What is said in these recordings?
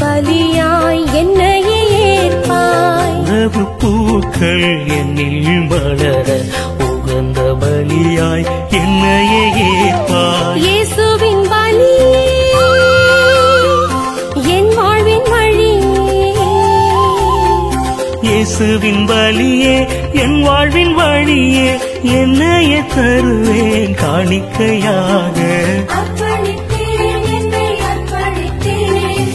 பலியாய் என்னையே ஏற்பாய். உறவு பூக்கள் என்னில் மலர உகந்த பலியாய் என்னையே ஏற்பாய். இயேசுவின் பலியே என் வாழ்வின் வழியே, இயேசுவின் பலியே என் வாழ்வின் வழியே, என்னையே தருவேன் காணிக்கையாக. அர்ப்பணித்தேன் என்னை அர்ப்பணித்தேன்,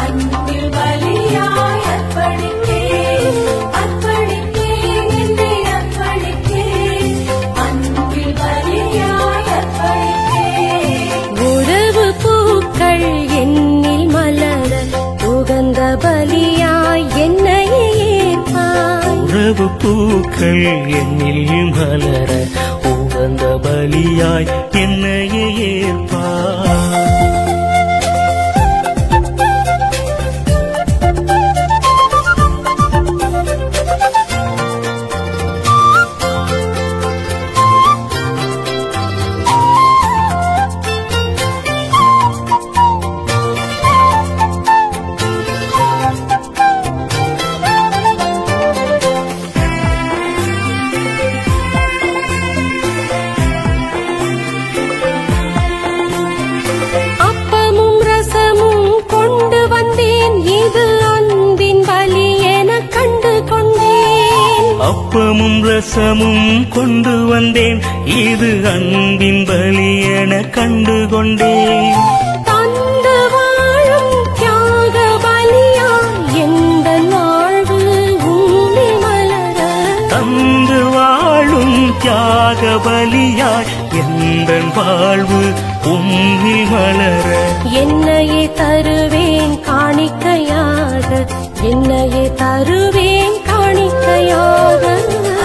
அன்பில் பலியாய் அர்ப்பணித்தேன். அர்ப்பணித்தேன் என்னை அர்ப்பணித்தேன், அன்பில் பலியாய் அர்ப்பணித்தேன். உறவு பூக்கள் என்னில் மலர உகந்த பலியாய் என்னையே ஏற்பாய். உறவு பூக்கள் என்னில் மலர உகந்த பலியாய் என்னையே ஏற்பாய். அப்பமும் ரசமும் கொண்டு வந்தேன், இது அன்பின் பலி என கண்டு கொண்டேன். அப்பமும் ரசமும் கொண்டு வந்தேன், இது அன்பின் பலி என கண்டு கொண்டேன். தந்து வாழும் தியாக பலியாய் எந்தன் வாழ்வு உம்மில் மலர. தந்து வாழும் தியாக பலியாய் எந்தன் வாழ்வு உம்மில் மலர. என்னையே தருவேன் காணிக்கையாக, என்னையே தருவேன் காணிக்கையாக.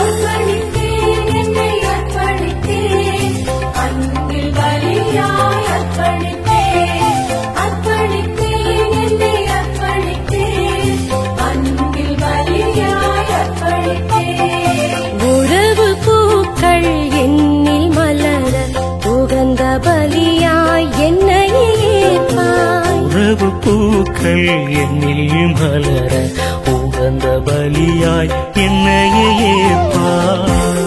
அர்ப்பணித்தேன் என்னை அர்ப்பணித்தேன், அன்பில் பலியாய் அர்ப்பணித்தேன். அர்ப்பணித்தேன் என்னை அர்ப்பணித்தேன், அன்பில் பலியாய் அர்ப்பணித்தேன். உறவு பூக்கள் என்னில் மலர உகந்த பலியாய் என்னையே ஏற்பாய். உறவு பூக்கள் என்னில் மலர உகந்த பலியாய் என்னையே ஏற்பாய்.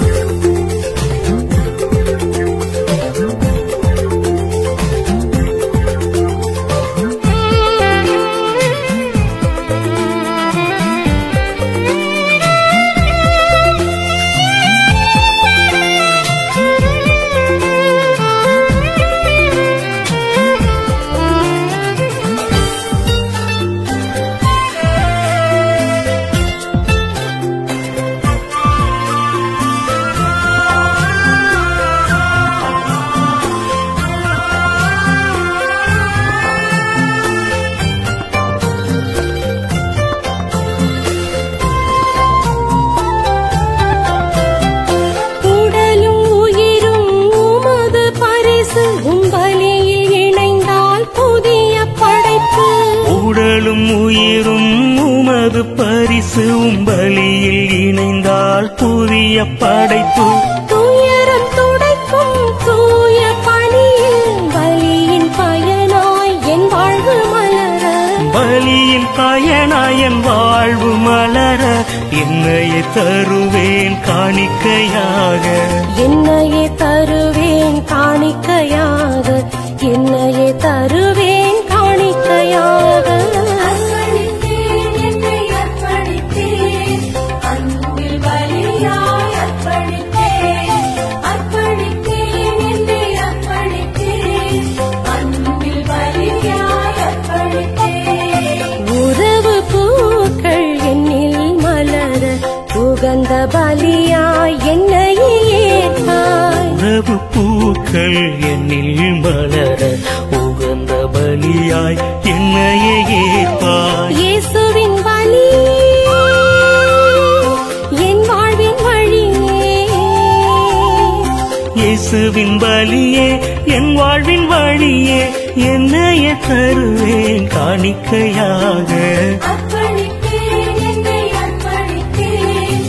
உடலும் உயிரும் உமது பரிசு, உம் பலியில் இணைந்தால் புதிய படைப்பு. உடலும் உயிரும் உமது பரிசு, உம் பலியில் இணைந்தால் புதிய படைப்பு. துயரம் துடைக்கும் தூய பணியில் பலியின் பயனாய் என் வாழ்வு மலர. பலியின் பயனாய் என் வாழ்வு மலர, என்னையே தருவேன் காணிக்கையாக. என்னையே தருவேன் காணிக்கையாக, என்னையே தருவேன் காணிக்கையாக. அர்ப்பணித்தேன் என்னை அர்ப்பணித்தேன், அன்பில் பலியாய் அர்ப்பணித்தேன். அர்ப்பணித்தேன் என்னை அர்ப்பணித்தேன், அன்பில் பலியாய் அர்ப்பணித்தேன். உறவு பூக்கள் என்னில் மலர உகந்த பலியாய் என்னையே ஏற்பாய். உறவு பூக்கள் என்னில் மலர உகந்த பலியாய் என்னையே ஏற்பாய். இயேசுவின் பலி என் வாழ்வின் வழியே, இயேசுவின் பலியே என் வாழ்வின் வழியே, என்னையே தருவேன் காணிக்கையாக. அர்ப்பணித்தேன் என்னை அர்ப்பணித்தேன்,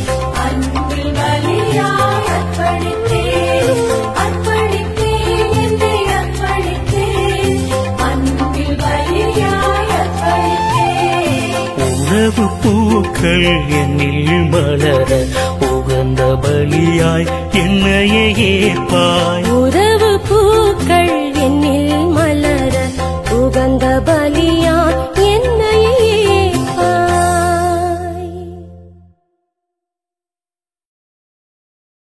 அன்பில் பலியாய் அர்ப்பணித்தேன். அர்ப்பணித்தேன் என்னை அர்ப்பணித்தேன், அன்பில் பலியாய் அர்ப்பணித்தேன். உறவு பூக்கள் என்னில் மலர உகந்த பலியாய் என்னையே ஏற்பாய். உறவு பூக்கள் என்னில் மலர உகந்த பலியாய்